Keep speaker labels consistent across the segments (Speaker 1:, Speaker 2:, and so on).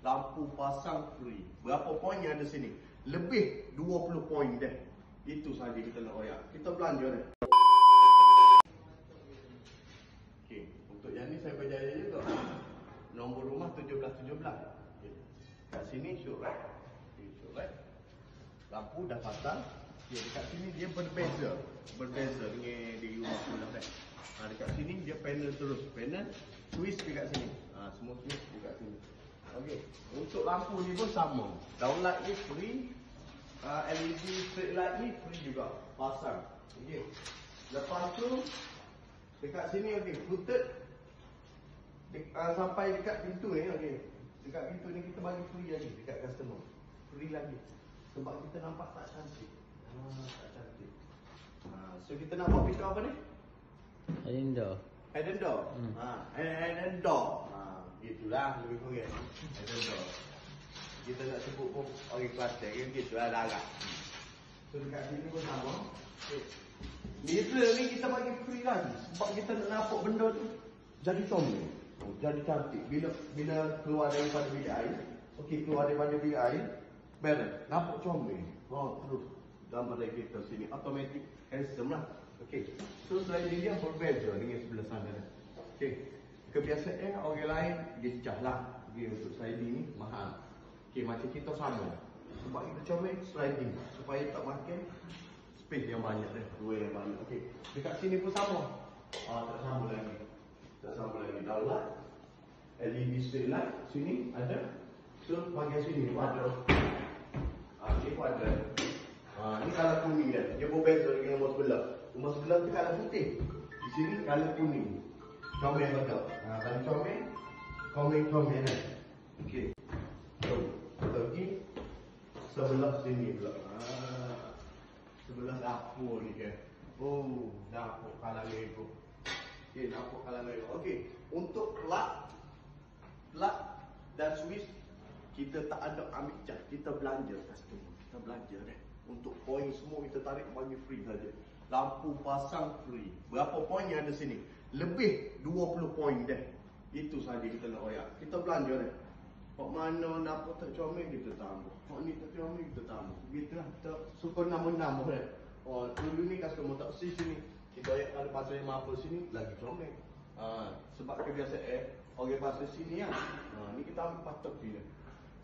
Speaker 1: lampu pasang free. Berapa poin yang ada sini? Lebih 20 poin dah. Itu saja kita nak royak. Kita belanja dah. Okey, untuk yang ni saya berjaya juga. Nombor rumah 1717. Okey. Kat sini shoot right. Okey, shoot right. Lampu dah pasang. Okay, dekat sini dia berbeza dengan di rumah sebelah dah. Dekat sini dia panel terus. Panel twist dekat sini. Semua twist dekat sini. Okey. Untuk lampu ni pun sama. Downlight ni free. LED straight light ni free juga. Pasang. Okey. Lepas tu dekat sini okey, footed sampai dekat pintu ni okey. Dekat pintu ni kita bagi free lagi dekat customer. Free lagi. Sebab kita nampak tak cantik. Tak cantik. So kita nak buat pintu apa ni?
Speaker 2: Hidden door.
Speaker 1: Hidden door. Hidden door. Gitulah lebih kurang. Hidden door. Kita nak sebut pun orang Kelantan kan gitulah darah. So dekat sini pun sama. Okay. Mirror ni kita bagi free lagi sebab kita nak nampak benda tu jadi comel. Jadi cantik. Bila keluar daripada bilik air, okey, keluar daripada bilik air, beres. Nampak comel. Terus gambar lagi kita sini automatic handsome lah. Okey. So sliding dia berbeza dengan sebelah sana. Okey. Kebiasaan orang lain dia cecah lah. Okey, untuk sliding ni mahal. Okey, macam kita sama. Sebab kita comel sliding supaya tak makan space yang banyak dah. Dua yang banyak. Okey. Dekat sini pun sama. Tak sama lagi. Tak sama lagi. Downlight. LED straight light sini ada. So bahagian sini pun ada. Ni pun ada. Ni colour kuning dah. Dia berbeza dengan rumah sebelah. Rumah sebelah tu colour putih. Di sini colour kuning. Comel betul. Kalau comel dah. Okey. So, kita pergi sebelah sini pula. Sebelah dapur ni ke. Dapur colour merah. Okey, dapur colour merah. Okey, untuk plug dan switch kita tak ada ambil cas. Kita belanja customer. Kita belanja dah. Untuk poin semua kita tarik bagi free saja. Lampu pasang free. Berapa poin yang ada sini? Lebih 20 poin dah. Itu saja kita nak royak. Kita belanja dah. Hak mana nampak tak comel kita tambah. Hak ni tak comel kita tambah. Begitulah kita suka nama-nama dah. Dulu ni customer tak sini. Kita ada pasal yang apa sini lagi comel. Sebab kebiasaan orang pasal sini lah. Ni kita ambil pas tepi dah.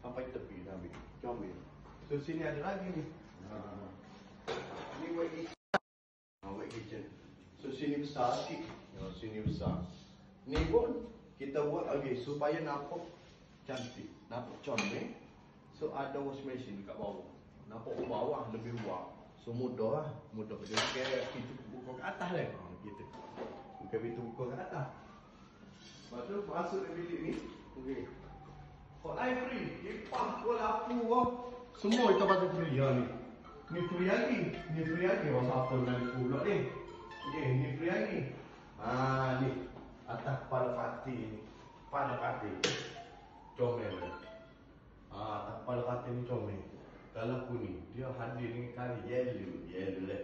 Speaker 1: Sampai tepi dah ambil. Comel. So sini ada lagi ni. Ni white kitchen. So sini besar sikit. Sini besar. Ni pun kita buat supaya nampak cantik, nampak comel. So ada wash machine dekat bawah. Nampak bawah lebih luar. So mudah lah. Mudah. Dia pakai pintu buka ke atas lah. Gitu. Bukan pintu buka ke atas. Lepas tu masuk ke bilik ni. Okey. Hot lain free. Kipas pun lampu pun. Semua kita bagi free ni. Ni free lagi. Ni free lagi. Apa nak pula ni. Okey, ni free lagi. Ni. Atas kepala pati ni. Kepala pati. Comel. Atas kepala pati ni comel. Kalau kuning, dia hadir dengan kali yellow lah.